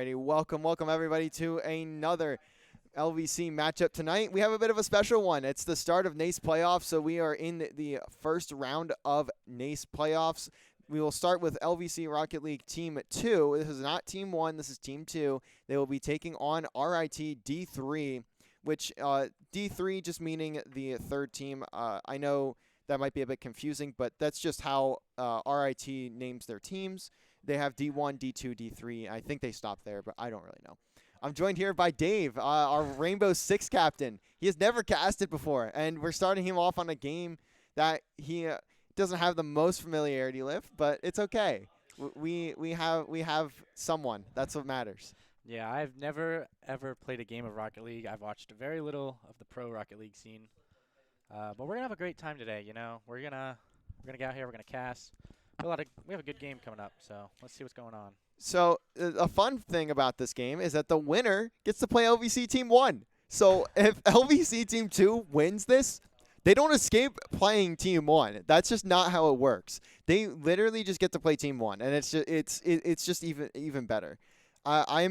Alrighty, welcome everybody to another LVC matchup tonight. We have a bit of a special one. It's the start of NACE playoffs, so we are in the first round of NACE playoffs. We will start with LVC Rocket League Team 2. This is not Team 1, this is Team 2. They will be taking on RIT D3, which D3 just meaning the third team. I know that might be a bit confusing, but that's just how RIT names their teams. They have D1, D2, D3. I think they stopped there, but I don't really know. I'm joined here by Dave, our Rainbow Six captain. He has never casted before, and we're starting him off on a game that he doesn't have the most familiarity with, but it's okay. We have someone. That's what matters. Yeah, I've never ever played a game of Rocket League. I've watched very little of the pro Rocket League scene, but we're gonna have a great time today. You know, we're gonna get out here. We're gonna cast. We have a good game coming up, so let's see what's going on. So a fun thing about this game is that the winner gets to play LVC Team 1. So if LVC Team 2 wins this, they don't escape playing Team 1. That's just not how it works. They literally just get to play Team 1, and it's just even better. I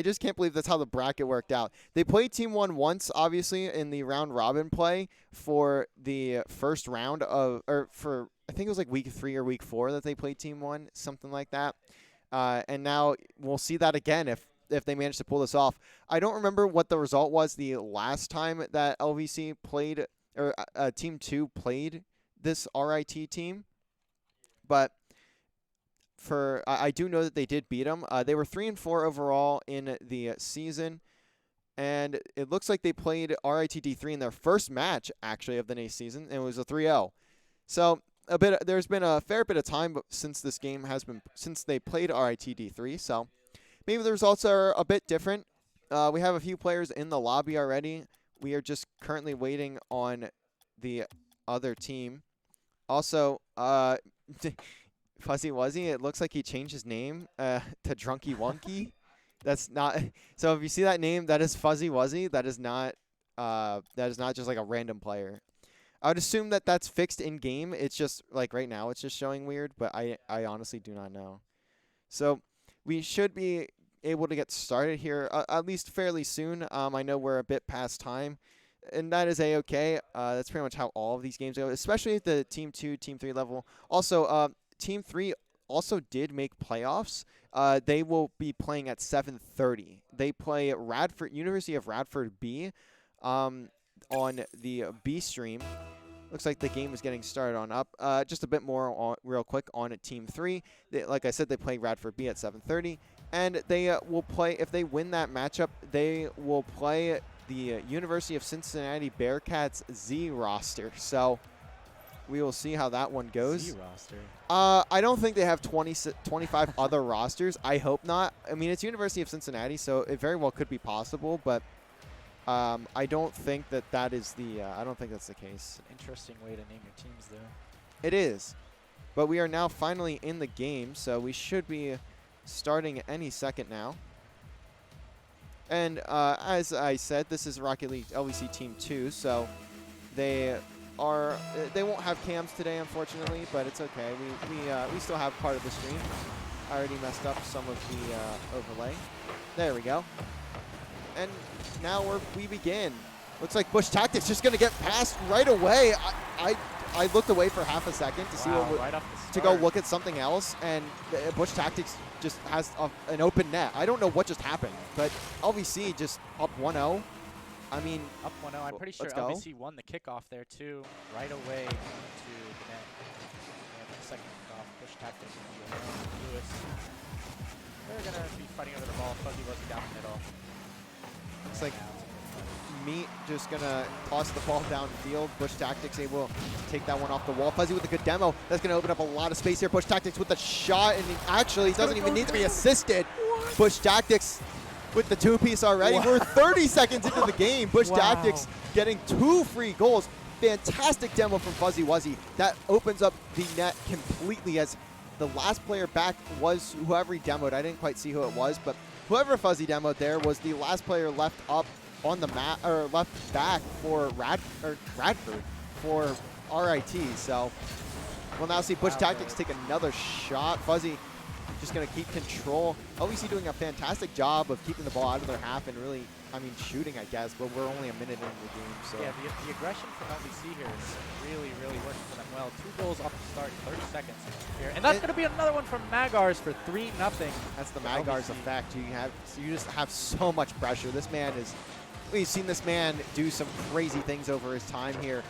just can't believe that's how the bracket worked out. They played Team 1 once, obviously, in the round robin play for the first round for I think it was like week 3 or week 4 that they played Team 1, something like that. And now we'll see that again if they manage to pull this off. I don't remember what the result was the last time that LVC played, or Team 2 played this RIT team. But I do know that they did beat them. They were 3-4 overall in the season. And it looks like they played RIT-D3 in their first match, actually, of the NACE season. And it was a 3-0. So there's been a fair bit of time since this game since they played RIT-D3. So maybe the results are a bit different. We have a few players in the lobby already. We are just currently waiting on the other team. Also, Fuzzy Wuzzy, it looks like he changed his name to Drunky Wonky. That's not. So if you see that name, that is Fuzzy Wuzzy. That is not just like a random player. I would assume that that's fixed in game. It's just like right now, it's just showing weird, but I honestly do not know. So we should be able to get started here at least fairly soon. I know we're a bit past time, and that is a-okay. That's pretty much how all of these games go, especially at the Team 2, Team 3 level. Also, Team 3 also did make playoffs. They will be playing at 7:30. They play University of Radford B on the B stream. Looks like the game is getting started on up. Just a bit more real quick on Team 3. Like I said, they play Radford B at 7:30. And they will play, if they win that matchup, they will play the University of Cincinnati Bearcats Z roster. So we will see how that one goes. Z roster. I don't think they have 25 other rosters. I hope not. I mean, it's University of Cincinnati, so it very well could be possible, but I don't think that is the. I don't think that's the case. It's an interesting way to name your teams, though. It is, but we are now finally in the game, so we should be starting any second now. And as I said, this is Rocket League LVC Team 2, so they won't have cams today, unfortunately, but it's okay. We still have part of the stream. I already messed up some of the overlay. There we go. And now we begin. Looks like Bush Tactics just gonna get past right away. I looked away for half a second to see to go look at something else, and Bush Tactics just has an open net. I don't know what just happened, but LVC just up 1-0. I mean, up 1-0. I'm pretty sure LVC won the kickoff there too, right away to the net. And the second kickoff, Bush Tactics and Lewis. They're gonna be fighting over the ball. Fuzzy Wuzzy down the middle. Looks like Meat just gonna toss the ball downfield. Bush Tactics able to take that one off the wall. Fuzzy with a good demo. That's gonna open up a lot of space here. Bush Tactics with the shot, and he doesn't even need to be assisted. What? Bush Tactics with the 2-piece already. Wow. We're 30 seconds into the game. Bush Tactics getting 2 free goals. Fantastic demo from Fuzzy Wuzzy. That opens up the net completely, as the last player back was whoever he demoed. I didn't quite see who it was, but whoever Fuzzy demoed there was the last player left up on the mat, or left back for Radford for RIT. So we'll now see Bush Tactics take another shot. Fuzzy just going to keep control. LVC doing a fantastic job of keeping the ball out of their half and really, I mean, shooting, I guess, but we're only a minute into the game. So yeah, the aggression from LVC here is really, really working for them well. 2 goals off the start, 30 seconds here. And that's going to be another one from Magars for 3-0. That's the Magars effect. You just have so much pressure. This man is, we've seen this man do some crazy things over his time here.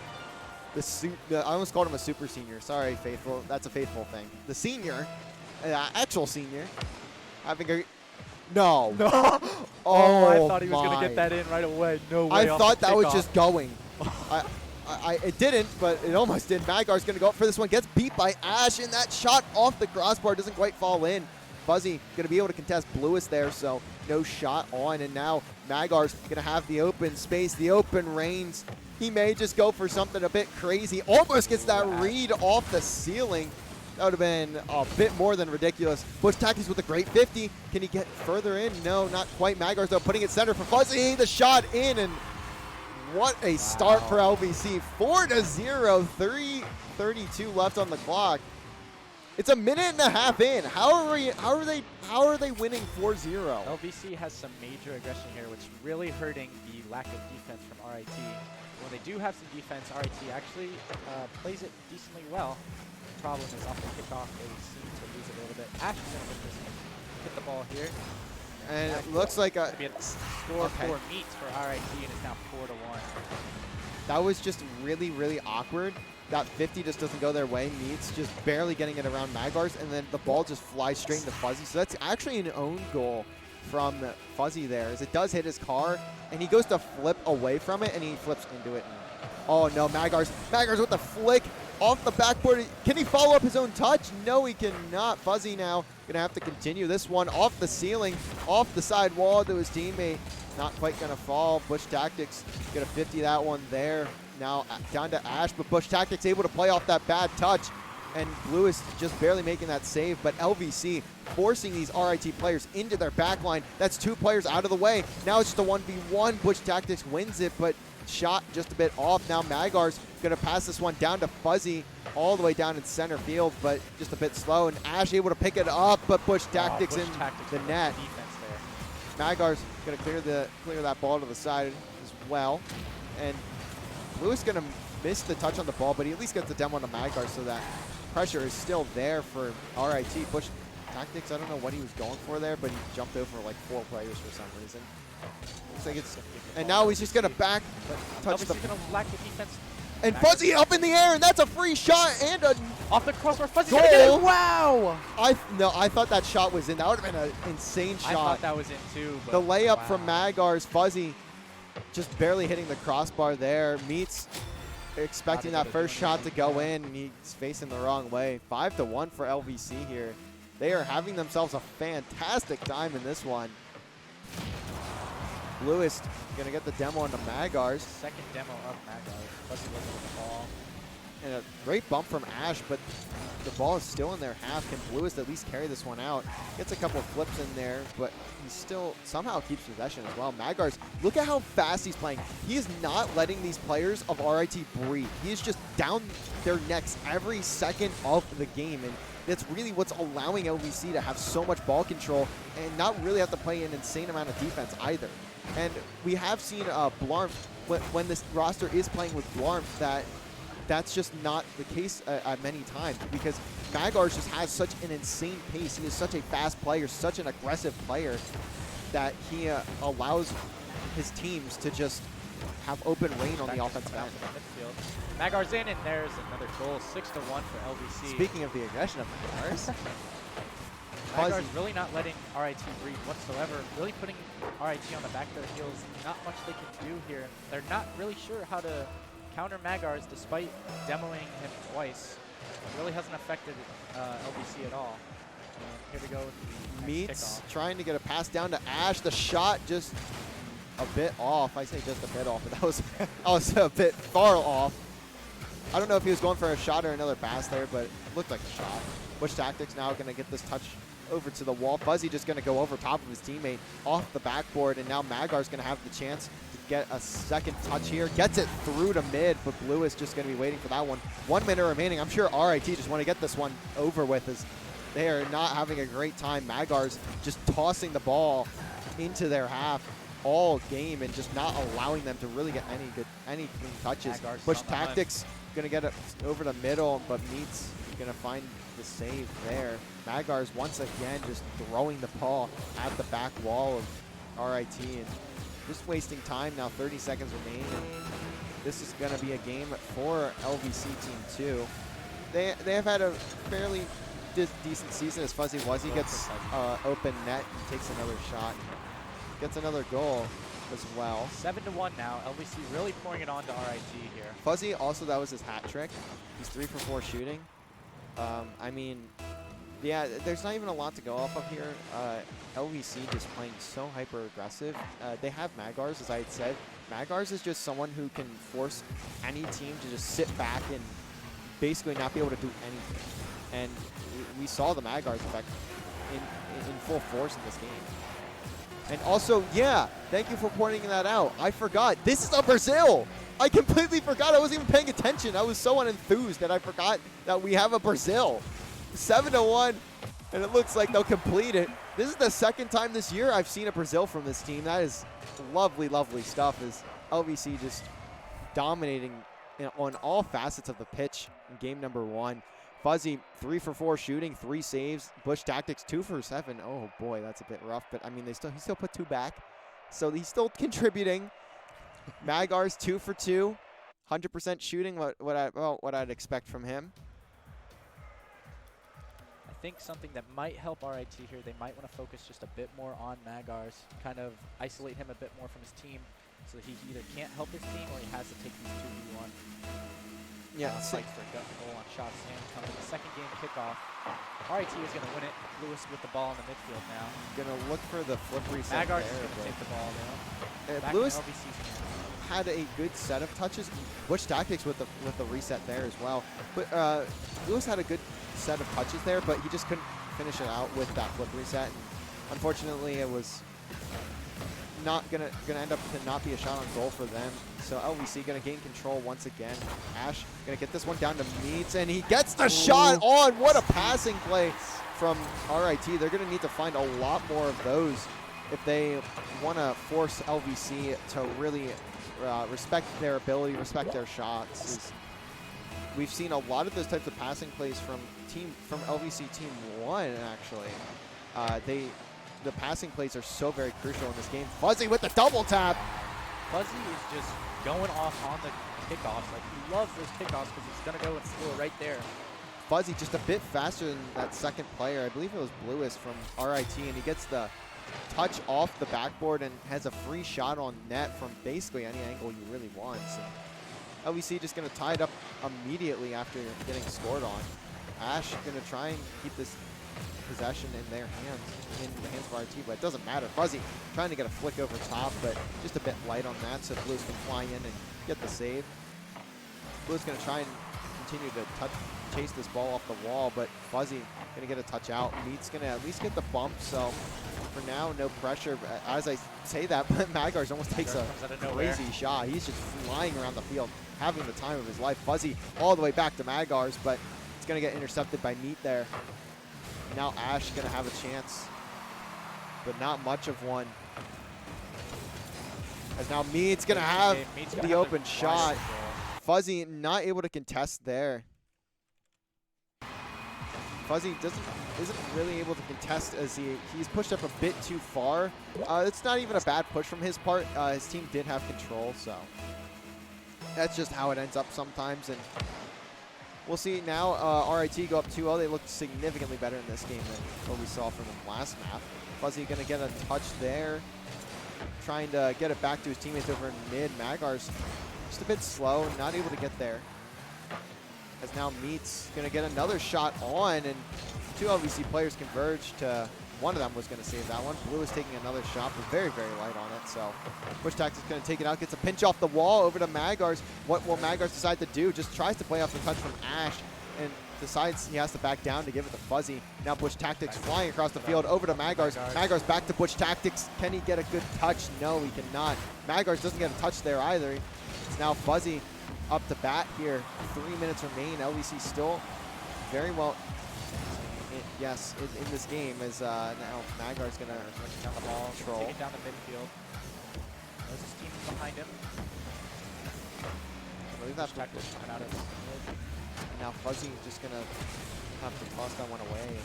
I almost called him a super senior. Sorry, Faithful. That's a Faithful thing. The senior, actual senior, having a no. Oh, I thought he was going to get that in right away. No way. I thought that was just going. It didn't, but it almost did. Magar's going to go up for this one. Gets beat by Ash, and that shot off the crossbar doesn't quite fall in. Fuzzy going to be able to contest Bluest there, so no shot on. And now Magar's going to have the open space, the open reins. He may just go for something a bit crazy. Almost gets that read off the ceiling. That would have been a bit more than ridiculous. Bush Tactics with a great 50. Can he get further in? No, not quite. Magar's though putting it center for Fuzzy. The shot in, and what a start for LVC. 4-0, 3:32 left on the clock. It's a minute and a half in. How are they winning 4-0? LVC has some major aggression here, which is really hurting the lack of defense from RIT. When they do have some defense, RIT actually plays it decently well. The problem is off the kickoff, they seem to lose it a little bit. Ash is going to hit the ball here. And it looks like a score for Meats for RIT, and it's now 4-1. That was just really, really awkward. That 50 just doesn't go their way. Meats just barely getting it around Magars, and then the ball just flies straight into Fuzzy. So that's actually an own goal from Fuzzy there, as it does hit his car, and he goes to flip away from it, and he flips into it. And, oh no, Magars with the flick off the backboard. Can he follow up his own touch? No, he cannot. Fuzzy now gonna have to continue this one off the ceiling, off the side wall to his teammate. Not quite gonna fall. Bush Tactics gonna 50 that one there. Now down to Ash, but Bush Tactics able to play off that bad touch, and Blue is just barely making that save. But LVC forcing these RIT players into their back line. That's 2 players out of the way. Now it's just a 1v1. Bush Tactics wins it, but shot just a bit off. Now Magar's gonna pass this one down to Fuzzy all the way down in center field, but just a bit slow. And Ash able to pick it up, but Bush Tactics in the net. Magar's gonna clear that ball to the side as well, and Lewis gonna miss the touch on the ball, but he at least gets the demo on the Magar, so that pressure is still there for RIT. Bush Tactics, I don't know what he was going for there, but he jumped over like 4 players for some reason. Looks like it's, and now he's just gonna back touch the. Gonna lack the defense. And Fuzzy up in the air, and that's a free shot and a off the crossbar. Fuzzy's goal. Gonna get it. Wow! I thought that shot was in. That would have been an insane shot. I thought that was in too. But the layup from Magar's Fuzzy, just barely hitting the crossbar there. Meets expecting that first shot to go in, and he's facing the wrong way. 5-1 for LVC here. They are having themselves a fantastic time in this one. Bluest gonna get the demo onto Magar's. Second demo of Magars. Fuzzy looking at the ball. And a great bump from Ash, but the ball is still in their half. Can Bluest at least carry this one out? Gets a couple of flips in there, but he still somehow keeps possession as well. Magar's, look at how fast he's playing. He is not letting these players of RIT breathe. He is just down their necks every second of the game, and that's really what's allowing LVC to have so much ball control and not really have to play an insane amount of defense either. And we have seen Blarm, when this roster is playing with Blarm, that's just not the case at many times, because Magars just has such an insane pace. He is such a fast player, such an aggressive player, that he allows his teams to just have open reign on the offensive end. Magar's in, and there's another goal, 6-1 for LVC. Speaking of the aggression of Magars, Magar's really not letting RIT breathe whatsoever, really putting RIT on the back of their heels. Not much they can do here. They're not really sure how to counter Magars despite demoing him twice. It really hasn't affected LVC at all. And here we go. Meets trying to get a pass down to Ash. The shot just a bit off. I say just a bit off, but that was a bit far off. I don't know if he was going for a shot or another pass there, but it looked like a shot. Bush Tactics now going to get this touch over to the wall. Fuzzy just going to go over top of his teammate off the backboard, and now Magar's going to have the chance to get a second touch here. Gets it through to mid, but Blue is just going to be waiting for that one. 1 minute remaining. I'm sure RIT just want to get this one over with, as They are not having a great time. Magar's just tossing the ball into their half all game and just not allowing them to really get any clean touches. Magar's Bush on the hunt. Tactics gonna get it over the middle, but Meats gonna find the save there. Magar's once again just throwing the ball at the back wall of RIT and just wasting time now. 30 seconds remain. This is gonna be a game for LVC Team 2. They have had a fairly decent season as Fuzzy Wuzzy gets open net and takes another shot. Gets another goal as well. 7-1 now. LVC really pouring it on to RIT here. Fuzzy also, that was his hat trick. He's 3 for 4 shooting. I mean, yeah, there's not even a lot to go off of here. LVC just playing so hyper aggressive. They have Magars, as I had said. Magars is just someone who can force any team to just sit back and basically not be able to do anything. And we saw the Magars effect in full force in this game. And also, yeah, thank you for pointing that out. I forgot. This is a Brazil. I completely forgot. I wasn't even paying attention. I was so unenthused that I forgot that we have a Brazil. 7-1, and it looks like they'll complete it. This is the second time this year I've seen a Brazil from this team. That is lovely, lovely stuff. As LVC just dominating on all facets of the pitch in game number 1. Fuzzy, 3 for 4 shooting, 3 saves. Bush Tactics, 2 for 7. Oh boy, that's a bit rough, but I mean, he still put 2 back, so he's still contributing. Magar's 2 for 2, 100% shooting. What I'd expect from him. I think something that might help RIT here, they might want to focus just a bit more on Magars, kind of isolate him a bit more from his team, so he either can't help his team or he has to take these 2v1. Yeah, fights for a gut goal on shots and coming. The second game kickoff. RIT is going to win it. Lewis with the ball in the midfield now. Gonna look for the flip reset. Magar's going to take the ball now. Lewis had a good set of touches. Bush Tactics with the reset there as well. But Lewis had a good set of touches there, but he just couldn't finish it out with that flip reset. And unfortunately, it was not gonna end up to not be a shot on goal for them. So LVC gonna gain control once again. Ash gonna get this one down to Meats, and he gets the shot on. What a passing play from RIT. They're gonna need to find a lot more of those if they want to force LVC to really respect their ability, respect their shots. We've seen a lot of those types of passing plays from LVC Team 1 actually. The passing plays are so very crucial in this game. Fuzzy with the double tap. Fuzzy is just going off on the kickoffs. Like, he loves those kickoffs because he's going to go and score right there. Fuzzy just a bit faster than that second player. I believe it was Lewis from RIT, and he gets the touch off the backboard and has a free shot on net from basically any angle you really want. So LVC just going to tie it up immediately after getting scored on. Ash going to try and keep this possession in their hands, in the hands of RT, but it doesn't matter. Fuzzy trying to get a flick over top, but just a bit light on that, so Blues can fly in and get the save. Blues going to try and continue to chase this ball off the wall, but Fuzzy going to get a touch out. Meat's going to at least get the bump, so for now, no pressure. As I say that, Magars almost takes a crazy shot. He's just flying around the field, having the time of his life. Fuzzy all the way back to Magars, but it's going to get intercepted by Meat there. Now Ash going to have a chance, but not much of one. As now Meat's going to have the open shot. Fuzzy not able to contest there. Fuzzy isn't really able to contest as he's pushed up a bit too far. It's not even a bad push from his part. His team did have control, so that's just how it ends up sometimes. And we'll see now RIT go up 2-0. They looked significantly better in this game than what we saw from them last map. Fuzzy going to get a touch there, trying to get it back to his teammates over in mid. Magar's just a bit slow, not able to get there. As now Meat's going to get another shot on, and 2 LVC players converge to one of them was going to save that one. Blue is taking another shot, but very, very light on it. So Bush Tactics going to take it out, gets a pinch off the wall over to Magars. What will Magars decide to do? Just tries to play off the touch from Ash and decides he has to back down to give it to Fuzzy. Now Bush Tactics flying across the field over to Magars. Magars back to Bush Tactics. Can he get a good touch? No, he cannot. Magars doesn't get a touch there either. It's now Fuzzy up to bat here. 3 minutes remain. LVC still very well yes, in this game as now Magar's going to Pushing down the ball, control. take it down the midfield. Knows his team is behind him. I believe that Tactics coming out of mid. now Fuzzy just going to have to toss that one away.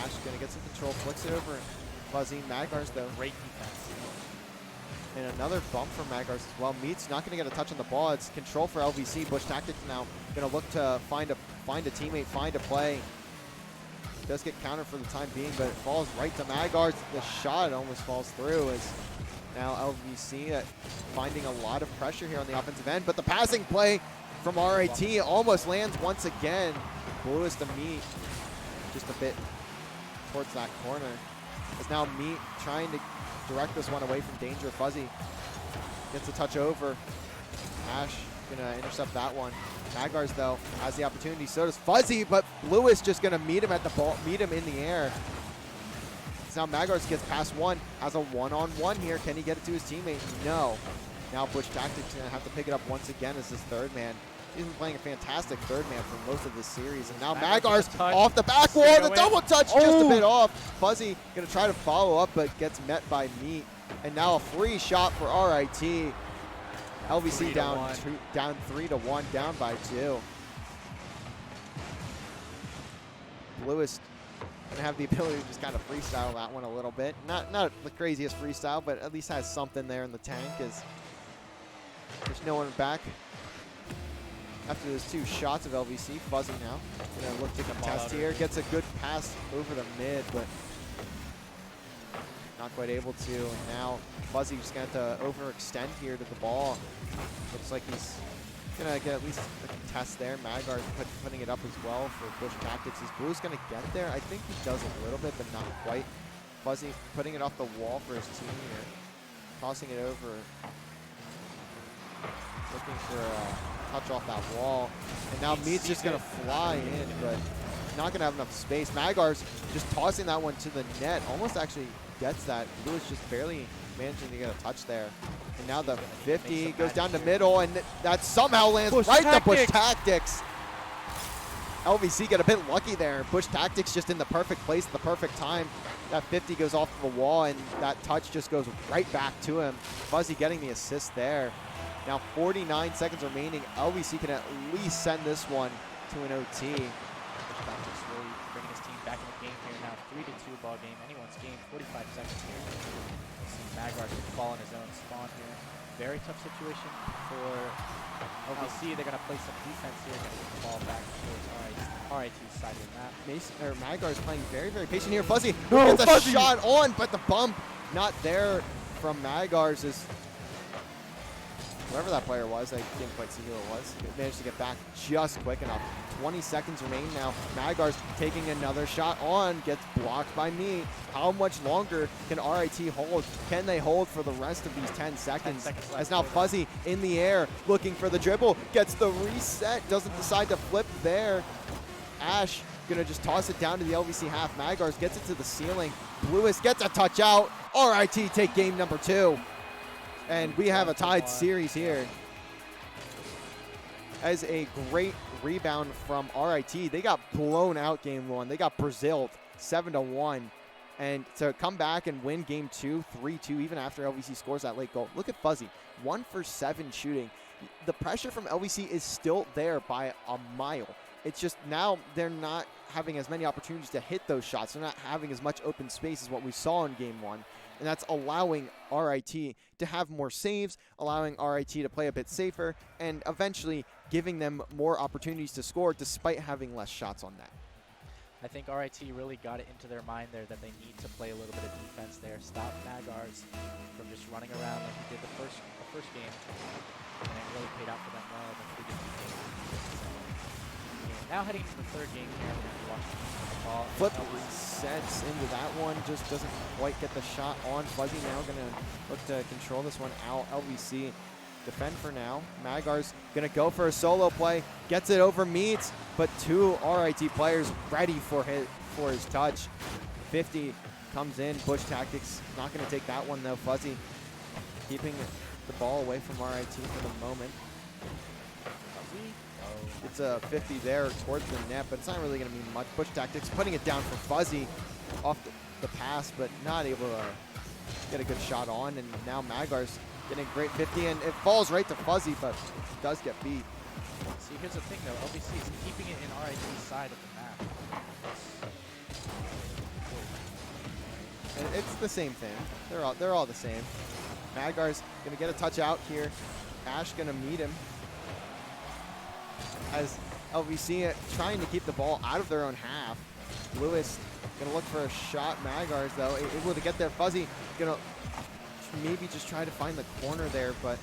Ash going to get some control, flicks it over. Fuzzy, Magar's though. Great defense. And another bump from Magars as well. Meat's not going to get a touch on the ball. It's control for LVC. Bush Tactics now going to look to find a teammate, find a play. Does get countered for the time being, but it falls right to Magars. The shot almost falls through as now LVC finding a lot of pressure here on the offensive end. But the passing play from RIT almost lands once again. Bluest to Meat just a bit towards that corner. As now Meat trying to direct this one away from danger. Fuzzy gets a touch over. Ash gonna intercept that one. Magars though has the opportunity. So does Fuzzy, but Blue is just gonna meet him at the ball, meet him in the air. So now Magars gets past one, has a one-on-one here. Can he get it to his teammate? No. Now Bush Tactics gonna have to pick it up once again as his third man. He's been playing a fantastic third man for most of this series. And now Magars off the back wall, the double touch just a bit off. Fuzzy gonna try to follow up, but gets met by Meat. And now a free shot for RIT. LVC down 3-1, down by 2. Bluest gonna have the ability to just kind of freestyle that one a little bit. Not the craziest freestyle, but at least has something there in the tank as there's no one back. After those 2 shots of LVC, Fuzzy now gonna look to contest here. Gets a good pass over the mid, but not quite able to. And now Fuzzy just gonna have to overextend here to the ball. Looks like he's gonna get at least a contest there. Magar putting it up as well for Bush Tactics. Is Blue's gonna get there? I think he does a little bit, but not quite. Fuzzy putting it off the wall for his team here. Tossing it over. Looking for a touch off that wall. And now Meat's just gonna fly in, but not gonna have enough space. Magar's just tossing that one to the net. Almost actually gets that. Blue is just barely managing to get a touch there. And now the 50 goes down to middle, and that somehow lands right to Bush Tactics. LVC get a bit lucky there. Bush Tactics just in the perfect place at the perfect time. That 50 goes off the wall, and that touch just goes right back to him. Fuzzy getting the assist there. Now 49 seconds remaining. LVC can at least send this one to an OT. Bush Tactics really bringing his team back in the game here now. 3-2 ball game. Anyone's game. 45 seconds here. We'll see Magar get the ball in his own spawn here. Very tough situation for LVC. They're going to play some defense here. Going to get the ball back towards RIT's side of the map. Magar is playing very, very patient here. Fuzzy gets a shot on, but the bump not there from Magar's is whoever that player was. I didn't quite see who it was. He managed to get back just quick enough. 20 seconds remain now. Magar's taking another shot on, gets blocked by me. How much longer can RIT hold? Can they hold for the rest of these 10 seconds? As now Fuzzy in the air, looking for the dribble, gets the reset, doesn't decide to flip there. Ash gonna just toss it down to the LVC half. Magars gets it to the ceiling. Bluest gets a touch out. RIT take game number 2. And we have a tied series here. As a great rebound from RIT. They got blown out game 1. They got Braziled 7-1. And to come back and win game 2, 3-2, even after LVC scores that late goal. Look at Fuzzy, 1 for 7 shooting. The pressure from LVC is still there by a mile. It's just now they're not having as many opportunities to hit those shots. They're not having as much open space as what we saw in game 1. And that's allowing RIT to have more saves, allowing RIT to play a bit safer, and eventually giving them more opportunities to score despite having less shots on net. I think RIT really got it into their mind there that they need to play a little bit of defense there. Stop Magars from just running around like he did the first game. And it really paid out for them well in the previous game. Now heading into the third game here, we're going to be watching the ball. Flip resets into that one, just doesn't quite get the shot on. Fuzzy now going to look to control this one out. LVC defend for now. Magar's going to go for a solo play, gets it over Meats, but 2 RIT players ready for his touch. 50 comes in. Bush Tactics not going to take that one though. Fuzzy keeping the ball away from RIT for the moment. Fuzzy, oh. It's a 50 there towards the net, but it's not really going to mean much. Bush Tactics putting it down for Fuzzy off the pass, but not able to get a good shot on. And now Magar's getting a great 50, and it falls right to Fuzzy, but does get beat. See, here's the thing, though. LVC is keeping it in RIT's side of the map. And it's the same thing. They're all the same. Magar's going to get a touch out here. Ash going to meet him. As LVC trying to keep the ball out of their own half. Lewis going to look for a shot. Magar's, though, able to get there. Fuzzy going to maybe just try to find the corner there, but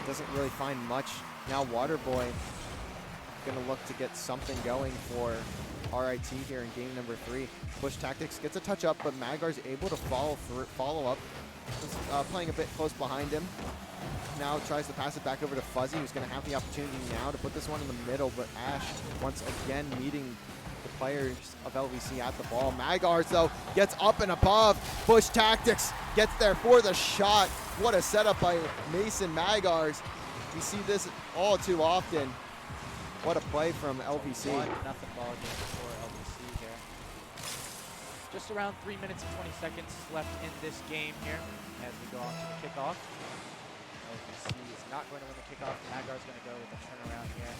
doesn't really find much. Now Waterboy going to look to get something going for RIT here in game number 3. Bush Tactics gets a touch up, but Magar's able to follow up. Playing a bit close behind him. Now tries to pass it back over to Fuzzy, who's going to have the opportunity now to put this one in the middle, but Ash once again meeting the players of LVC at the ball. Magar's, though, gets up and above. Bush Tactics gets there for the shot. What a setup by Mason Magar's. We see this all too often. What a play from LVC. 1-0 ball game for LVC here. Just around 3 minutes and 20 seconds left in this game here as we go on to the kickoff. LVC is not going to win the kickoff. Magar's going to go with the turnaround here.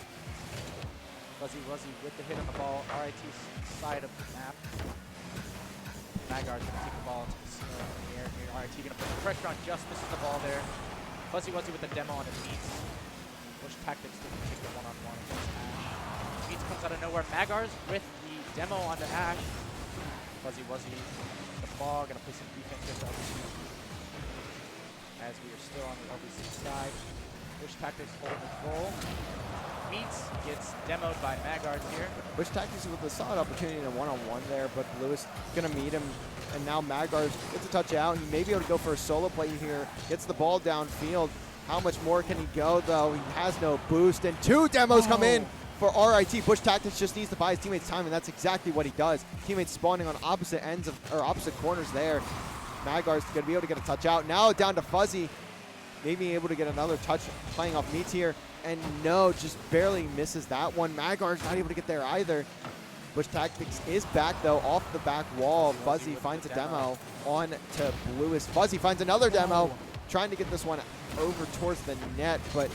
Fuzzy Wuzzy with the hit on the ball. RIT's side of the map. Magar's going to take the ball into the snow in the air here. RIT going to put the pressure on, just misses the ball there. Fuzzy Wuzzy with the demo on his Meats. Bush Tactics looking to take the one-on-one against Ash. Meats comes out of nowhere. Magar's with the demo onto Ash. Fuzzy Wuzzy the ball, going to play some defense here for LVC. As we are still on the LVC side. Bush Tactics holding the goal. Meats gets demoed by Magar's here. Bush Tactics with a solid opportunity in a one-on-one there, but Lewis going to meet him. And now Magar's gets a touch out. He may be able to go for a solo play here. Gets the ball downfield. How much more can he go, though? He has no boost. And 2 demos come in for RIT. Bush Tactics just needs to buy his teammates time, and that's exactly what he does. Teammates spawning on opposite ends of, or opposite corners there. Magar's going to be able to get a touch out. Now down to Fuzzy. Maybe able to get another touch playing off Meats here. And no, just barely misses that one. Magar's not able to get there either. Bush Tactics is back, though, off the back wall. Fuzzy finds a demo on to Lewis. Fuzzy finds another demo, trying to get this one over towards the net, but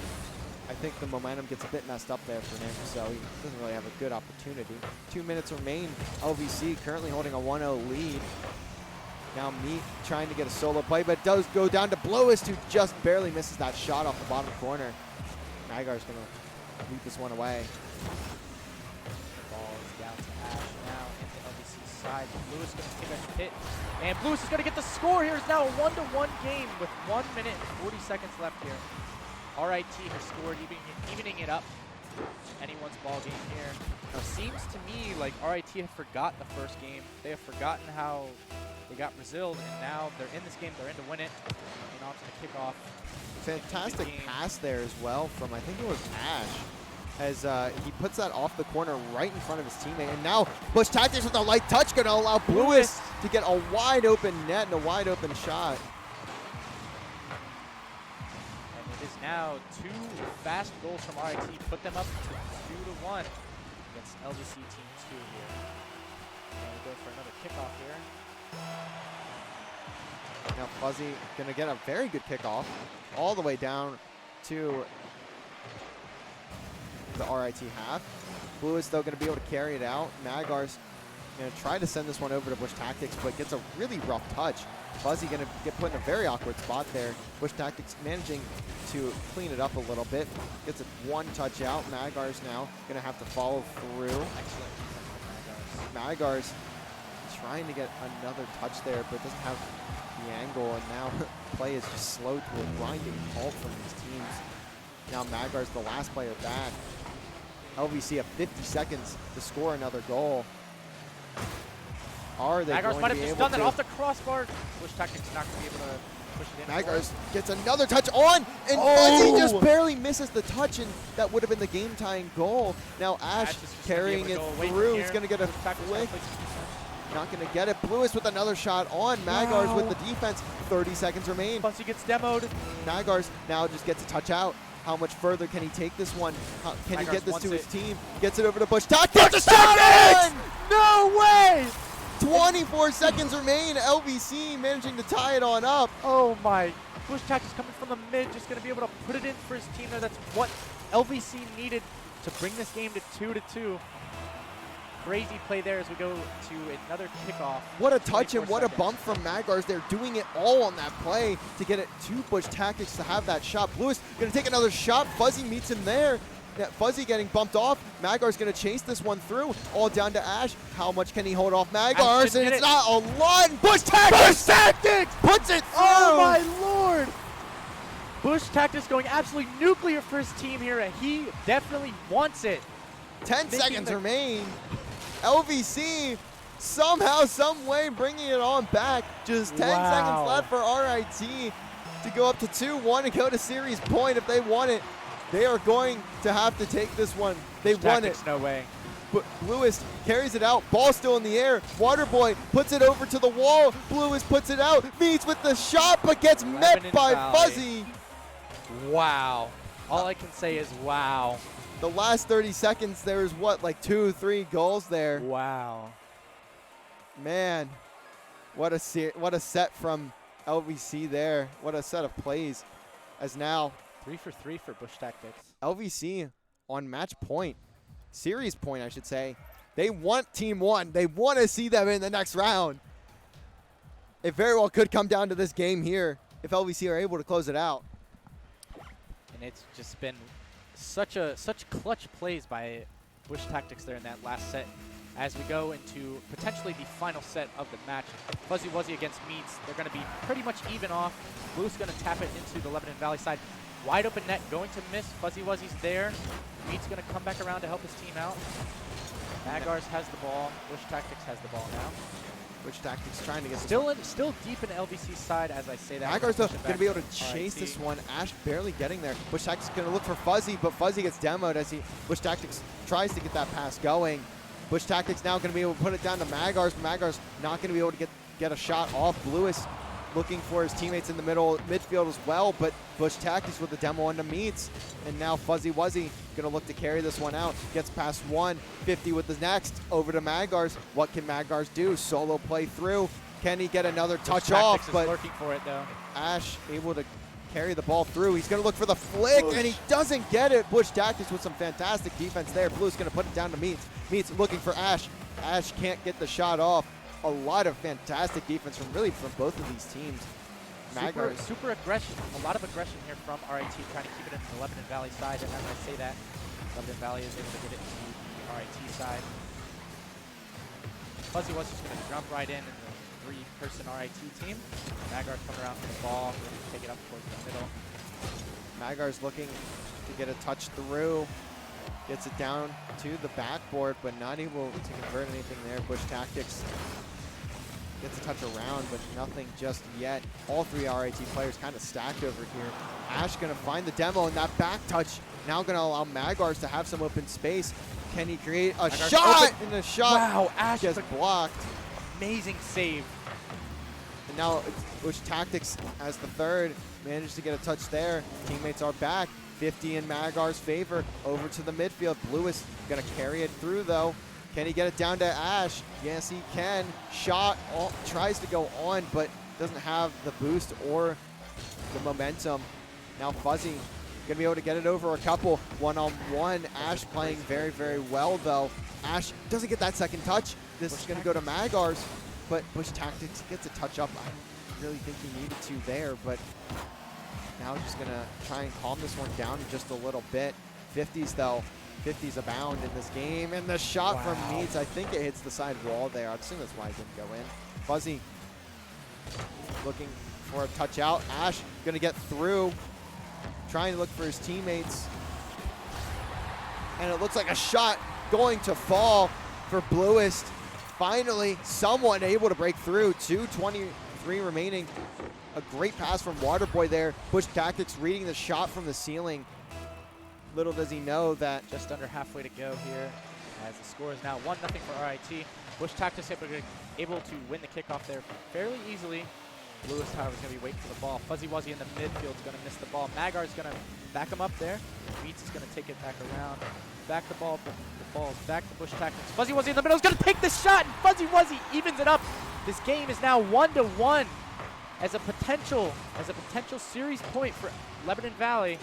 I think the momentum gets a bit messed up there for him, so he doesn't really have a good opportunity. 2 minutes remain. LVC currently holding a 1-0 lead. Now Meat trying to get a solo play, but it does go down to Blowist, who just barely misses that shot off the bottom corner. Magar's going to lead this one away. Ball is down to Ash now into LVC's side. Lewis going to take a hit, and Lewis is going to get the score. Here is now a 1-1 game with 1 minute and 40 seconds left here. RIT has scored, evening it up. Anyone's ball game here. Now, seems to me like RIT have forgot the first game. They have forgotten how they got Brazil, and now they're in this game. They're in to win it. And on to the kickoff. Fantastic pass there as well from, I think it was Ash, as he puts that off the corner right in front of his teammate. And now Bush Tactics with a light touch going to allow Lewis to get a wide open net and a wide open shot. And it is now 2 fast goals from RIT. Put them up to 2-1 against LVC Team 2 here. And we go for another kickoff here. Now Fuzzy going to get a very good kickoff all the way down to the RIT half. Blue is still going to be able to carry it out. Magar's going to try to send this one over to Bush Tactics, but gets a really rough touch. Fuzzy going to get put in a very awkward spot there. Bush Tactics managing to clean it up a little bit. Gets a 1 touch out. Magar's now going to have to follow through. Excellent. Magar's trying to get another touch there, but doesn't have the angle, and now play is just slow to a grinding halt from these teams. Now Magar's the last player back. LVC have 50 seconds to score another goal. Are they Magar's going might to have be just able done that to? off the crossbar. Bush Tactics not going to be able to push it in. Magar's gets another touch on, and Fuzzy just barely misses the touch, and that would have been the game-tying goal. Now Ash is just carrying it through. He's going to get a flick. Not going to get it. Lewis with another shot on. Magar's with the defense. 30 seconds remain. Fuzzy gets demoed. Magar's now just gets a touch out. How much further can he take this one? Can he Tigers get this wants to his it. team? Gets it over to Bush Tactics. Bush Tactics! No way! 24 seconds remain. LVC managing to tie it on up. Oh my. Bush Tactics coming from the mid, just going to be able to put it in for his team there. That's what LVC needed to bring this game to 2-2. Crazy play there as we go to another kickoff. What a touch and 24 what a seconds. bump from Magars. They're doing it all on that play to get it to Bush Tactics to have that shot. Lewis going to take another shot. Fuzzy meets him there. That Fuzzy getting bumped off. Magar's going to chase this one through. All down to Ash. How much can he hold off Magars? And it's not a lot. Bush Tactics! Bush Tactics! Puts it through! Oh my lord! Bush Tactics going absolutely nuclear for his team here, and he definitely wants it. 10 Making seconds the- remain. LVC somehow, some way bringing it on back. Just 10 Wow. seconds left for RIT to go up to 2-1 and go to series point if they want it. They are going to have to take this one. They Bush won it. Tactics, no way. But Lewis carries it out. Ball still in the air. Waterboy puts it over to the wall. Lewis puts it out. Meets with the shot, but gets met Lebanon by Valley. Fuzzy. Wow. All I can say is wow. The last 30 seconds, there was what, like 2-3 goals there. Wow. Man, what a set from LVC there. What a set of plays. As now 3 for 3 for Bush Tactics. LVC on match point, series point, I should say. They want Team 1. They want to see them in the next round. It very well could come down to this game here if LVC are able to close it out. And it's just been such clutch plays by Bush Tactics there in that last set. As we go into potentially the final set of the match, Fuzzy Wuzzy against Meats, they're going to be pretty much even off. Blue's going to tap it into the Lebanon Valley side. Wide open net, going to miss. Fuzzy Wuzzy's there. Meats going to come back around to help his team out. Magars has the ball. Bush Tactics has the ball now. Bush Tactics trying to get Still deep in LVC's side as I say that. Magars though Push it going to back be able to RIT. chase this one. Ash barely getting there. Bush Tactics going to look for Fuzzy, but Fuzzy gets demoed as Bush Tactics tries to get that pass going. Bush Tactics now going to be able to put it down to Magars. Magars not going to be able to get a shot off. Lewis looking for his teammates in the midfield as well, but Bush Tactics with the demo onto Meats. And now Fuzzy Wuzzy going to look to carry this one out. Gets past one, 50 with the next, over to Magars. What can Magars do? Solo play through. Can he get another touch off? Is But lurking for it though. Ash able to carry the ball through. He's going to look for the flick, and he doesn't get it. Bush Tactics with some fantastic defense there. Blue's going to put it down to Meats. Meats looking for Ash. Ash can't get the shot off. A lot of fantastic defense from both of these teams. Super aggression. A lot of aggression here from RIT trying to keep it in the Lebanon Valley side. And as I say that, Lebanon Valley is able to get it to the RIT side. Fuzzy was just going to jump right in the three-person RIT team. Magars coming around for the ball, going to take it up towards the middle. Magars looking to get a touch through. Gets it down to the backboard, but not able to convert anything there. Bush Tactics gets a touch around, but nothing just yet. All three RIT players kind of stacked over here. Ash going to find the demo, and that back touch now going to allow Magars to have some open space. Can he create a Magars shot? open. And the shot Wow, Ash gets with blocked. amazing save. And now Bush Tactics as the third managed to get a touch there. Teammates are back. 50 in Magar's favor. Over to the midfield. Lewis going to carry it through, though. Can he get it down to Ash? Yes, he can. Shot, tries to go on, but doesn't have the boost or the momentum. Now Fuzzy going to be able to get it over a couple. One-on-one. Ash playing very, very well, though. Ash doesn't get that second touch. This is going to go to Magars, but Bush Tactics gets a touch up. I really think he needed to there, but now just going to try and calm this one down just a little bit. 50s, though. 50s abound in this game. And the shot from Meats, I think it hits the side wall there. I'd assume that's why it didn't go in. Fuzzy looking for a touch out. Ash going to get through, trying to look for his teammates. And it looks like a shot going to fall for Bluist. Finally, someone able to break through. 2:23 remaining. A great pass from Waterboy there. Bush Tactics reading the shot from the ceiling. Little does he know that Just under halfway to go here as the score is now 1-0 for RIT. Bush Tactics able to win the kickoff there fairly easily. Lewis, however, is going to be waiting for the ball. Fuzzy Wuzzy in the midfield is going to miss the ball. Magar's going to back him up there. Meats is going to take it back around. Back the ball, but the ball is back to Bush Tactics. Fuzzy Wuzzy in the middle is going to take the shot, and Fuzzy Wuzzy evens it up. This game is now 1-1 as a potential series point for Lebanon Valley.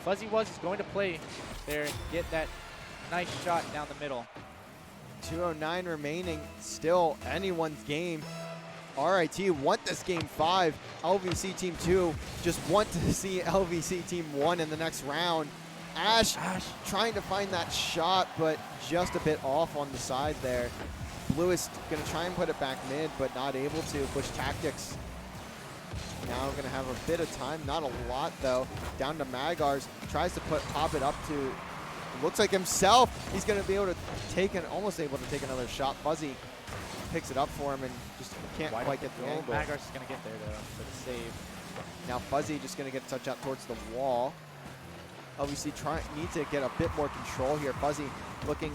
Fuzzy Wuzzy is going to play there and get that nice shot down the middle. 2:09 remaining, still anyone's game. RIT want this game 5. LVC team 2 just want to see LVC team 1 in the next round. Ash trying to find that shot, but just a bit off on the side there. Bluist gonna try and put it back mid, but not able to. Bush Tactics now gonna have a bit of time, not a lot though. Down to Magars, tries to pop it up to, looks like himself. He's gonna be able to almost able to take another shot. Fuzzy picks it up for him and just can't quite get the angle. Magars is gonna get there though for the save. Now Fuzzy just gonna get a touch out towards the wall. LVC need to get a bit more control here. Fuzzy looking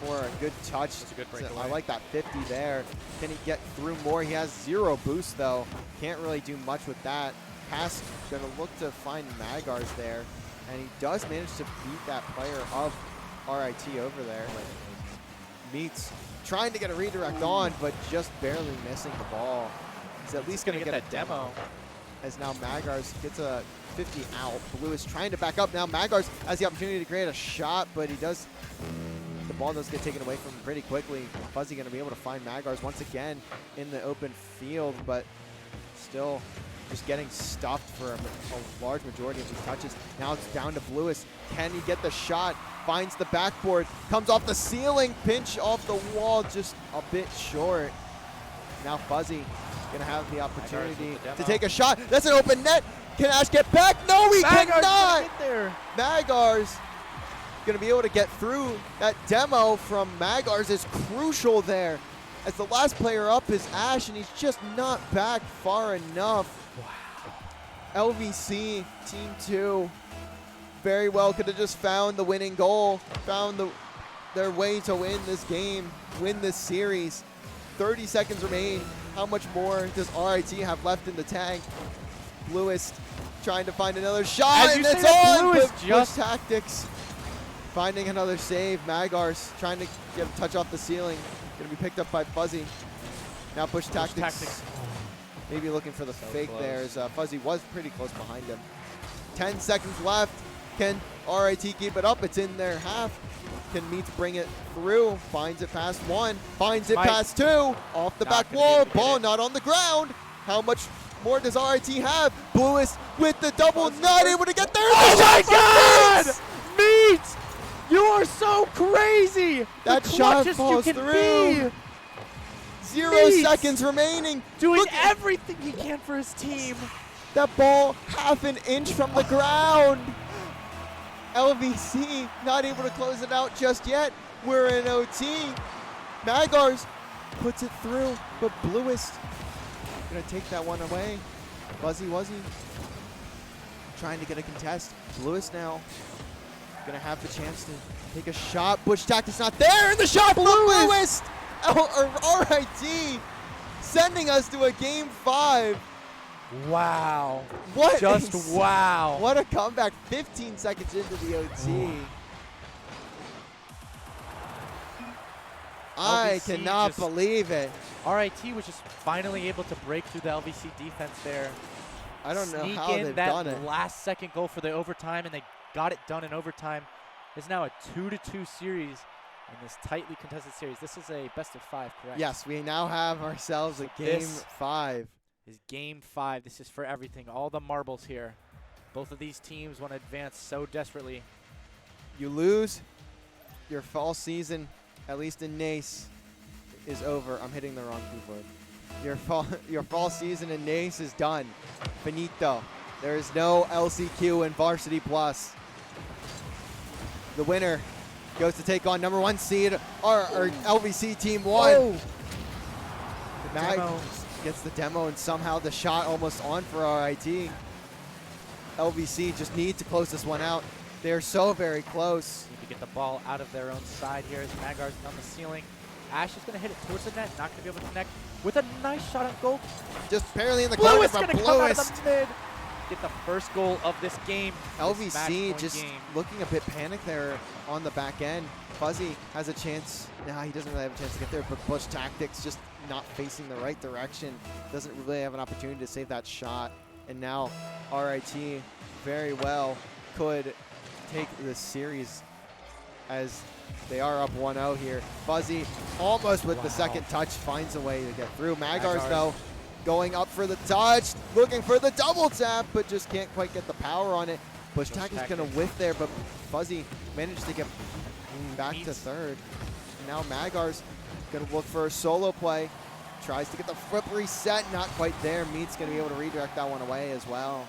for a good touch. That's a good So breakaway. I like that 50 there. Can he get through more? He has 0 boost though. Can't really do much with that. Pass gonna look to find Magars there. And he does manage to beat that player of RIT over there. Meats trying to get a redirect on, but just barely missing the ball. He's at least gonna get that a demo. As now Magars gets a 50 out. Blue is trying to back up. Now Magars has the opportunity to create a shot, but the ball does get taken away from him pretty quickly. Fuzzy going to be able to find Magars once again in the open field, but still just getting stuffed for a large majority of these touches. Now it's down to Bluis. Can he get the shot? Finds the backboard, comes off the ceiling, pinch off the wall, just a bit short. Now Fuzzy gonna have the opportunity to take a shot. That's an open net. Can Ash get back? No, he cannot. Get there. Magars gonna be able to get through. That demo from Magars is crucial there, as the last player up is Ash, and he's just not back far enough. Wow. LVC Team 2 very well could have just found the winning goal, found their way to win this game, win this series. 30 seconds remain. How much more does RIT have left in the tank? Bluist trying to find another shot, and it's on! Bush Tactics finding another save. Magars trying to get a touch off the ceiling. Gonna be picked up by Fuzzy. Now Bush Tactics maybe looking for the fake there, as Fuzzy was pretty close behind him. 10 seconds left. Can RIT keep it up? It's in their half. Can Meats bring it through? Finds it past 1. Finds it past 2. Off the back wall. Ball not on the ground. How much more does RIT have? Bluis with the double. Not able to get there. Oh my God! Meats! You are so crazy! That shot falls through. 0 seconds remaining. Doing everything he can for his team. That ball half an inch from the ground. LVC not able to close it out just yet. We're in OT. Magars puts it through, but Bluist gonna take that one away. Fuzzy Wuzzy trying to get a contest. Bluist now gonna have the chance to take a shot. Bush Tactics not there, and the shot from Bluist! RIT sending us to a game 5. Wow. What? Wow. What a comeback. 15 seconds into the OT. I cannot believe it. RIT was just finally able to break through the LVC defense there. I don't know how they've that done it. last second goal for the overtime, and they got it done in overtime. It's now a 2-2 series in this tightly contested series. This is a best of 5, correct? Yes, we now have ourselves a game 5. Is game 5. This is for everything. All the marbles here. Both of these teams want to advance so desperately. You lose, your fall season, at least in NACE, is over. I'm hitting the wrong keyboard. Your fall season in NACE is done. Finito. There is no LCQ in Varsity Plus. The winner goes to take on number 1 seed, or LVC Team 1. Oh. Gets the demo, and somehow the shot almost on for RIT. LVC just need to close this one out. They're so very close. Need to get the ball out of their own side here as Magars on the ceiling. Ash is going to hit it towards the net, not going to be able to connect with a nice shot on goal. Just barely in the corner, Bluist but going to come out of Bluist. the mid. Get the first goal of this game. this match LVC point just game. looking a bit panicked there on the back end. Fuzzy has a chance. Nah, he doesn't really have a chance to get there, but Bush Tactics just not facing the right direction. Doesn't really have an opportunity to save that shot. And now RIT very well could take this series as they are up 1-0 here. Fuzzy almost with the second touch finds a way to get through. Magars though going up for the touch, looking for the double tap, but just can't quite get the power on it. Bush Tactics gonna whiff there, but Fuzzy managed to get back to third. And now Magars gonna look for a solo play. Tries to get the flip reset, not quite there. Meat's gonna be able to redirect that one away as well.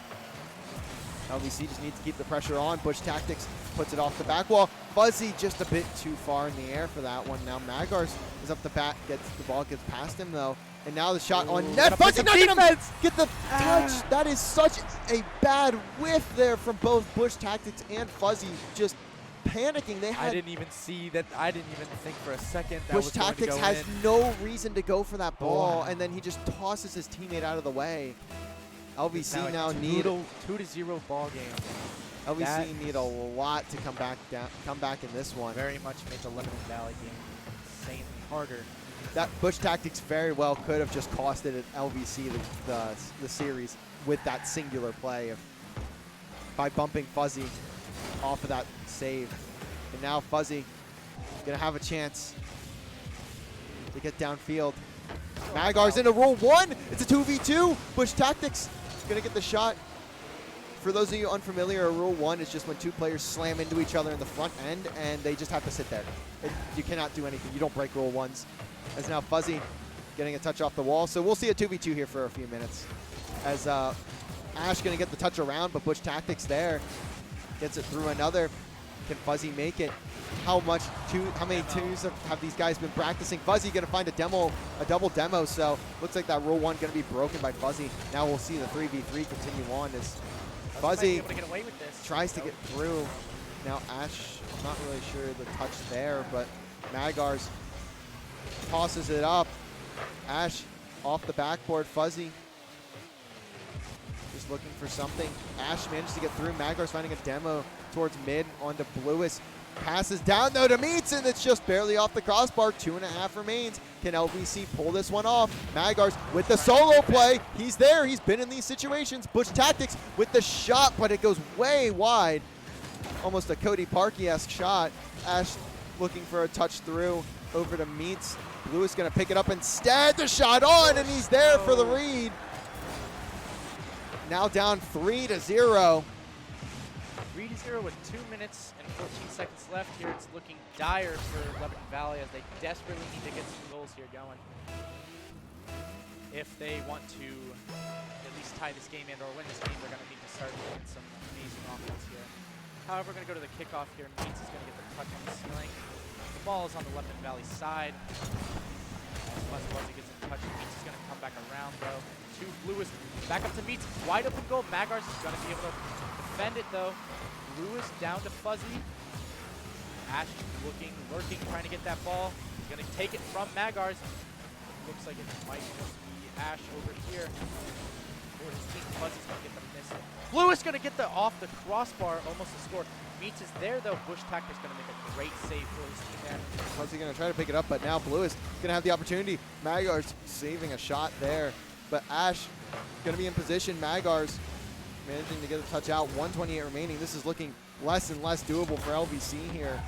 LVC just needs to keep the pressure on. Bush Tactics puts it off the back wall. Fuzzy just a bit too far in the air for that one. Now Magars is up the bat, gets the ball, gets past him though. And now the shot on net. Fuzzy not gonna get the touch. That is such a bad whiff there from both Bush Tactics and Fuzzy. Just panicking. They had I didn't even see that. I didn't even think for a second that Bush was going to Tactics go has in. no reason to go for that ball, and then he just tosses his teammate out of the way. LVC now need 2-0 ball game. LVC need a lot to come back in this one. Very much made the Lebanon Valley game insanely harder. That Bush Tactics very well could have just costed LVC the series with that singular play by bumping Fuzzy off of that save. And now Fuzzy gonna have a chance to get downfield. Magars into Rule 1. It's a 2v2. Bush Tactics gonna get the shot. For those of you unfamiliar, Rule 1 is just when two players slam into each other in the front end and they just have to sit there. You cannot do anything. You don't break Rule 1s. As now Fuzzy getting a touch off the wall. So we'll see a 2v2 here for a few minutes. As Ash gonna get the touch around, but Bush Tactics there. Gets it through another. Can Fuzzy make it? How many twos have these guys been practicing? Fuzzy gonna find a double demo, so looks like that Rule 1 gonna be broken by Fuzzy. Now we'll see the 3v3 continue on as Fuzzy tries to get through. Now Ash, I'm not really sure the touch there, but Magars tosses it up. Ash off the backboard. Fuzzy just looking for something. Ash managed to get through. Magars finding a demo towards mid onto Bluist. Passes down though to Meats, and it's just barely off the crossbar. 2.5 remains. Can LVC pull this one off? Magars with the solo play. He's there. He's been in these situations. Bush Tactics with the shot, but it goes way wide. Almost a Cody Parkey-esque shot. Ash looking for a touch through over to Meats. Bluist gonna pick it up instead. The shot on, and he's there for the read. Now down 3-0. 3-0 with 2 minutes and 14 seconds left here. It's looking dire for Lebanon Valley as they desperately need to get some goals here going. If they want to at least tie this game and or win this game, they're going to need to start doing some amazing offense here. However, we're going to go to the kickoff here. Meats is going to get the touch on the ceiling. The ball is on the Lebanon Valley side. As Fuzzy gets in touch, Meats is going to come back around though. To Bluist, back up to Meats, wide open goal. Magars is going to be able to defend it though. Bluist down to Fuzzy. Ash looking, lurking, trying to get that ball. He's going to take it from Magars. Looks like it might just be Ash over here. For his team, Fuzzy's going to get the miss. Bluist going to get the off the crossbar, almost a score. Meats is there though. Bush Tactics going to make a great save for his team there. Fuzzy going to try to pick it up, but now Bluist going to have the opportunity. Magars saving a shot there, but Ash going to be in position. Magars managing to get a touch out. 1:28 remaining. This is looking less and less doable for LVC here.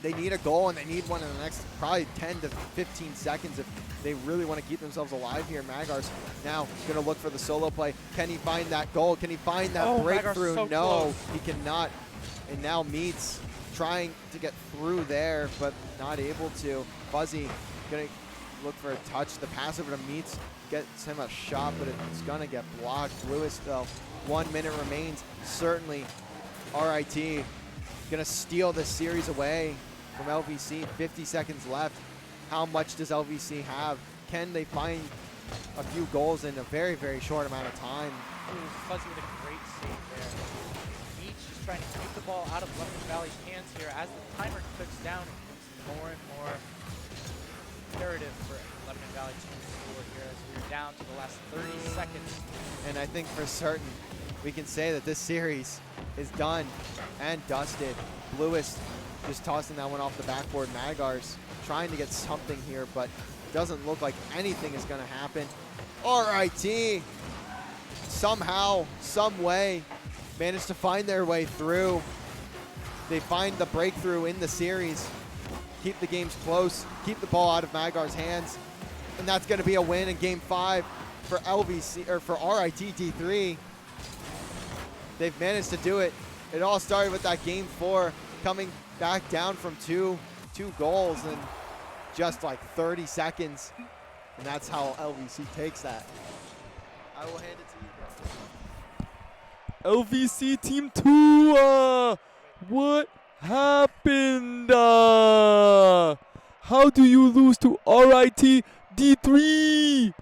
They need a goal, and they need one in the next probably 10 to 15 seconds if they really want to keep themselves alive here. Magars now going to look for the solo play. Can he find that goal? Can he find that breakthrough? So no, close. he cannot. And now Meats trying to get through there, but not able to. Fuzzy going to look for a touch. The pass over to Meats gets him a shot, but it's going to get blocked. Bluist, though, 1 minute remains. Certainly, RIT going to steal this series away from LVC. 50 seconds left. How much does LVC have? Can they find a few goals in a very, very short amount of time? Ooh, Fuzzy with a great save there. Meats just trying to keep the ball out of Lebanon Valley's hands here. As the timer clicks down, it becomes more and more imperative for Lebanon Valley to move forward here as we're down to the last 30 seconds. And I think for certain we can say that this series is done and dusted. Bluest just tossing that one off the backboard. Magars trying to get something here, but doesn't look like anything is going to happen. RIT somehow, some way, managed to find their way through. They find the breakthrough in the series, keep the games close, keep the ball out of Magar's hands, and that's going to be a win in Game 5 for LVC or for RIT D3. They've managed to do it. It all started with that Game 4 coming back down from two goals in just like 30 seconds, and that's how LVC takes that. I will hand it to you, bro. LVC Team 2, what happened? How do you lose to RIT D3?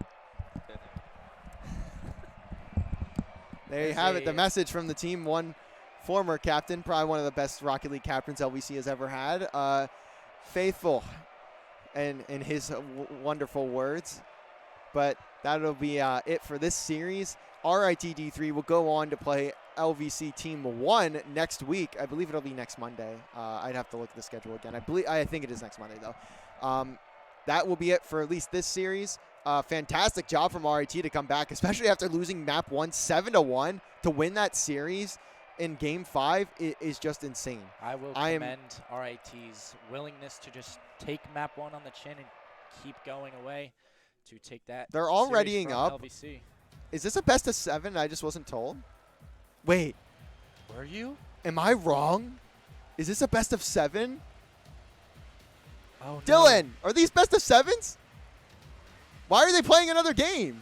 There you have it, the message from the team. One former captain, probably one of the best Rocket League captains LVC has ever had. Faithful in his wonderful words. But that'll be it for this series. RIT D3 will go on to play LVC Team 1 next week. I believe it'll be next Monday. I'd have to look at the schedule again. I think it is next Monday, though. That will be it for at least this series. Fantastic job from RIT to come back, especially after losing map 1 7-1 to win that series in Game 5 is just insane. I will commend RIT's willingness to just take map 1 on the chin and keep going away to take that. They're all series readying from up. LVC. Is this a best of 7? I just wasn't told. Wait, Were you? am I wrong? Is this a best of 7? Oh, Dylan, are these best of 7s? Why are they playing another game?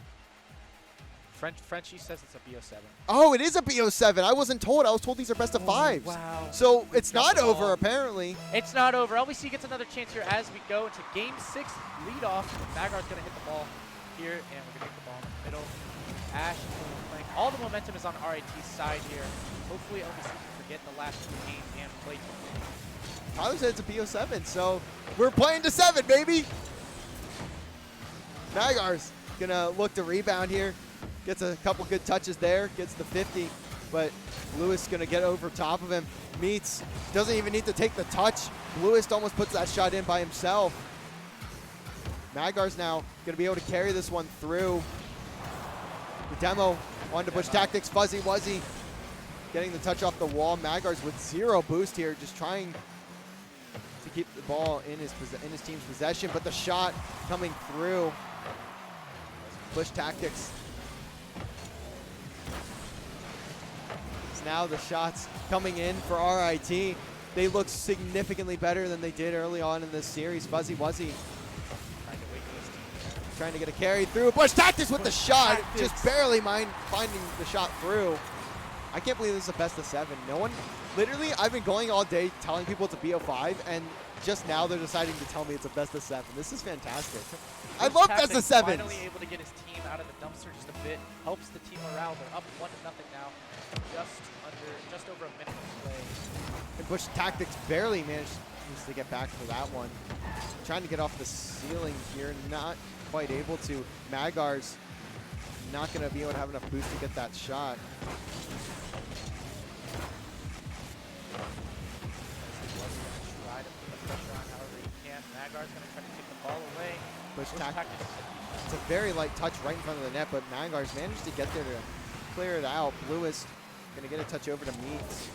Frenchie says it's a BO7. Oh, it is a BO7. I wasn't told. I was told these are best of 5s. Wow. So it's Got not the ball. over, apparently. It's not over. LVC gets another chance here as we go into Game 6 lead off. Magar's going to hit the ball here, and we're going to hit the ball in the middle. Ash is playing. All the momentum is on RIT's side here. Hopefully LVC can forget the last 2 games and play. Tyler said it's a BO7, so we're playing to 7, baby. Magar's going to look to rebound here. Gets a couple good touches there, gets the 50, but Lewis going to get over top of him. Meets, doesn't even need to take the touch. Lewis almost puts that shot in by himself. Magar's now going to be able to carry this one through. The demo wanted to push tactics. Fuzzy Wuzzy getting the touch off the wall. Magar's with 0 boost here, just trying to keep the ball in his team's possession, but the shot coming through. Push tactics. Now the shots coming in for RIT. They look significantly better than they did early on in this series. Fuzzy Wuzzy trying to get a carry through. Bush Tactics with the shot. Just barely finding the shot through. I can't believe this is a best of 7. No one, literally, I've been going all day telling people it's a BO5, and just now they're deciding to tell me it's a best of 7. This is fantastic. I love best of 7s. Finally able to get his team out of the dumpster just a bit. Helps the team morale. They're up 1-0 now. Just over a minute to play. And Bush Tactics barely managed to get back for that one. Trying to get off the ceiling here, not quite able to. Magar's not going to be able to have enough boost to get that shot. Try to put the pressure on however he can. Magar's going to try to take the ball away. Bush Tactics. It's a very light touch right in front of the net, but Magar's managed to get there to clear it out. Lewis going to get a touch over to Meats.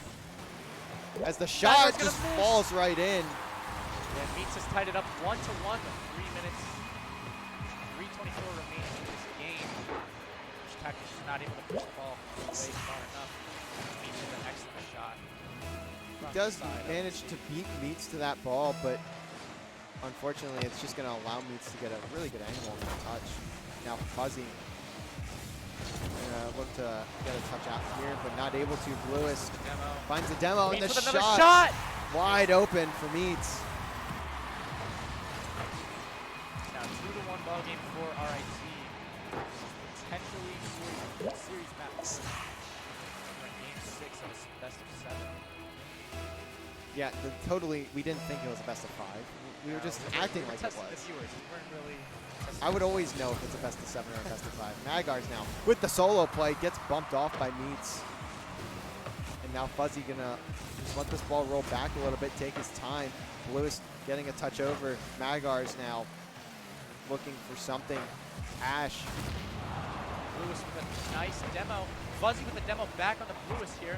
As the shot just falls right in. Yeah, Meats has tied it up 1-1 with 3 minutes. 3:24 remaining in this game. Tactics is not able to push the ball away far enough. Meats with an excellent shot. He does manage to beat Meats to that ball, but unfortunately it's just going to allow Meats to get a really good angle on the touch. Now Fuzzy look to get a touch out here, but not able to. Lewis finds the demo, and the shot wide open for Meats. Now 2-1 ball game for RIT. Potentially series match. We're in Game 6 of a best of 7. Yeah, totally. We didn't think it was a best of 5. We were just acting like it testing was. the viewers. We weren't really testing I would always know if it's a best of 7 or a best of 5. Magar's now with the solo play, gets bumped off by Meats. And now Fuzzy gonna just let this ball roll back a little bit, take his time. Lewis getting a touch over. Magar's now looking for something. Ash. Lewis with a nice demo. Fuzzy with the demo back on the Lewis here.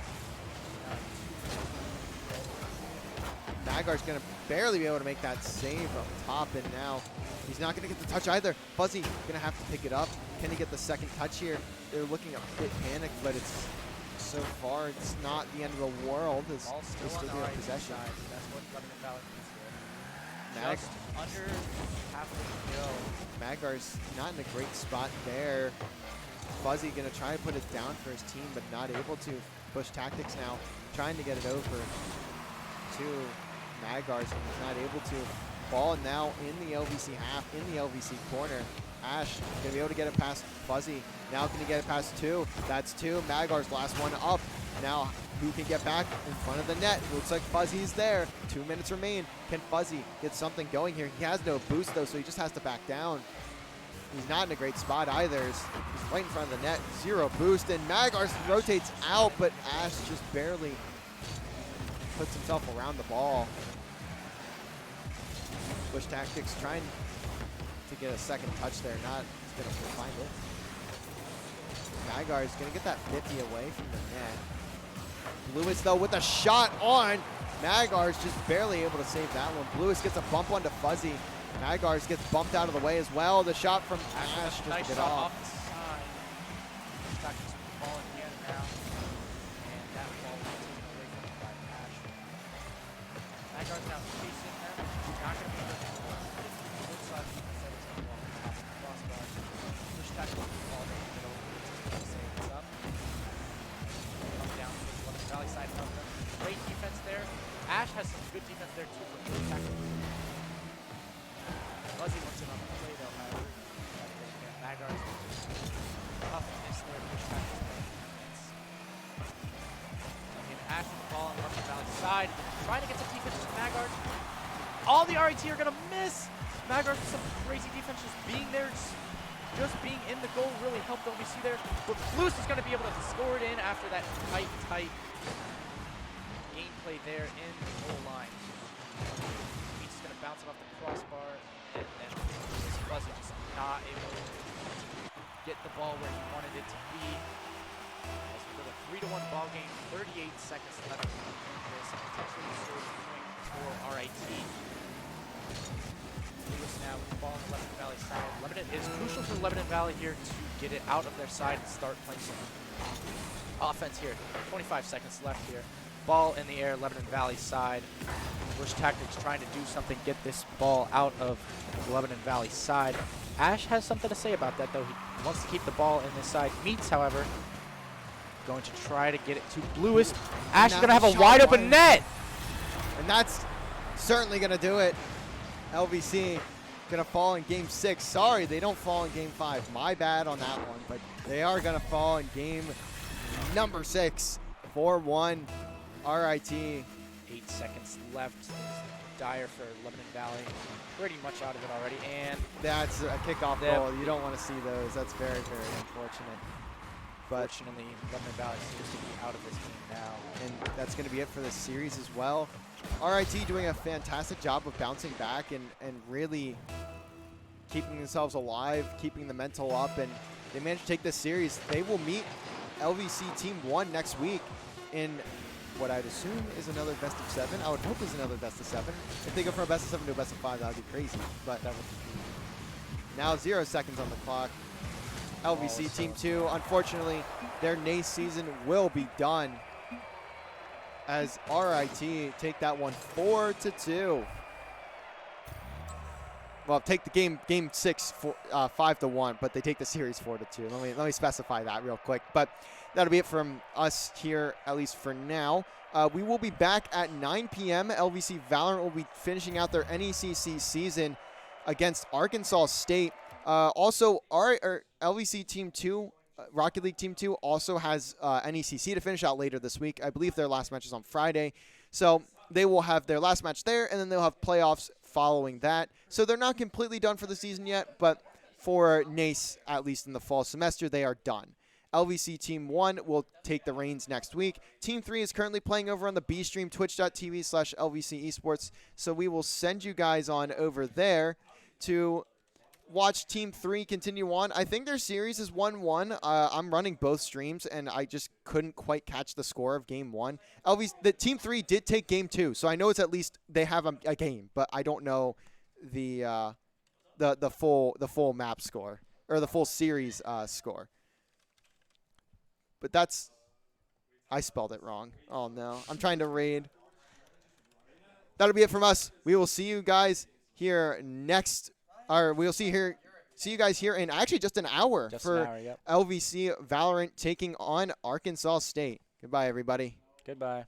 Magar's gonna barely be able to make that save up top, and now he's not gonna get the touch either. Fuzzy gonna have to pick it up. Can he get the second touch here? They're looking a bit panicked, but it's so far it's not the end of the world. As Ball they still still on do the have right possession. side. That's what Lebanon Valley needs here. Mag Just under halfway to go. Magar's not in a great spot there. Fuzzy gonna try to put it down for his team, but not able to. Push tactics now, trying to get it over to Magar's, not able to. Ball now in the LVC half, in the LVC corner. Ash gonna be able to get it past Fuzzy. Now can he get it past 2? That's 2. Magar's last one up. Now who can get back in front of the net? Looks like Fuzzy's there. 2 minutes remain. Can Fuzzy get something going here? He has no boost though, so he just has to back down. He's not in a great spot either. He's right in front of the net. 0 boost, and Magar's rotates out, but Ash just barely puts himself around the ball. Push tactics trying to get a second touch there. Not going to find it. Magar's going to get that 50 away from the net. Lewis, though, with a shot on. Magar's just barely able to save that one. Lewis gets a bump onto Fuzzy. Magar's gets bumped out of the way as well. The shot from Ash just nice a bit shot off. off the side. Tactics with the ball in the end now. And that ball was taken away from him by Ash. Magar's now chasing them. Not going to be able to good side defense every time off the top of the crossbar. Push tactics with the ball in the middle. It's just going to save us up. Come down to the Lebanon Valley side of them. Great defense there. Ash has some good defense there too for push tactics. Fuzzy wants it on the play though, however. Magar's toughness there, push tactics. Ash with the ball on the Lebanon Valley side, trying to get some defense to Magar's. All the RET are gonna miss. Magar's with some crazy defense, just being there, just being in the goal really helped LVC there. But Lewis is gonna be able to score it in after that tight gameplay there in the goal line. He's just gonna bounce it off the crossbar. And then Fuzzy just not able to get the ball where he wanted it to be. As we go to 3-1 ball game, 38 seconds left in this potentially historic point for RIT. Lewis now with the ball on the Lebanon Valley side. Lebanon is crucial for Lebanon Valley here to get it out of their side and start playing some offense here. 25 seconds left here. Ball in the air, Lebanon Valley side. Bush Tactics trying to do something, get this ball out of the Lebanon Valley side. Ash has something to say about that, though. He wants to keep the ball in this side. Meats, however, going to try to get it to Lewis. Ash is going to have a wide open net. And that's certainly going to do it. LVC going to fall in game 6. Sorry, they don't fall in game 5. My bad on that one, but they are going to fall in game number 6. 4-1 RIT. 8 seconds left. Dire for Lebanon Valley. Pretty much out of it already. And that's a kickoff goal. You don't want to see those. That's very, very unfortunate. But fortunately, Lebanon Valley seems to be out of this game now. And that's going to be it for this series as well. RIT doing a fantastic job of bouncing back and really keeping themselves alive, keeping the mental up, and they managed to take this series. They will meet LVC Team 1 next week in what I'd assume is another best of 7. I would hope is another best of 7. If they go from a best of 7 to a best of 5, that would be crazy. But that would now 0 seconds on the clock. LVC Team 2, unfortunately, their NACE season will be done as RIT take that one 4-2. Well, take the game 6 for 5-1, but they take the series 4-2. Let me specify that real quick. But that'll be it from us here, at least for now. We will be back at 9 p.m. LVC Valorant will be finishing out their NECC season against Arkansas State. Also, our LVC Team 2, Rocket League Team 2, also has NECC to finish out later this week. I believe their last match is on Friday. So they will have their last match there, and then they'll have playoffs following that. So they're not completely done for the season yet, but for NACE, at least in the fall semester, they are done. LVC Team 1 will take the reins next week. Team 3 is currently playing over on the B stream, twitch.tv/LVC Esports. So we will send you guys on over there to watch Team 3 continue on. I think their series is 1-1. I'm running both streams, and I just couldn't quite catch the score of Game 1. The Team 3 did take Game 2, so I know it's at least they have a game, but I don't know the full map score or the full series score. But I spelled it wrong. Oh, no. I'm trying to read. That'll be it from us. We will see you guys here see you guys here in actually just an hour for yep. LVC Valorant taking on Arkansas State. Goodbye, everybody. Goodbye.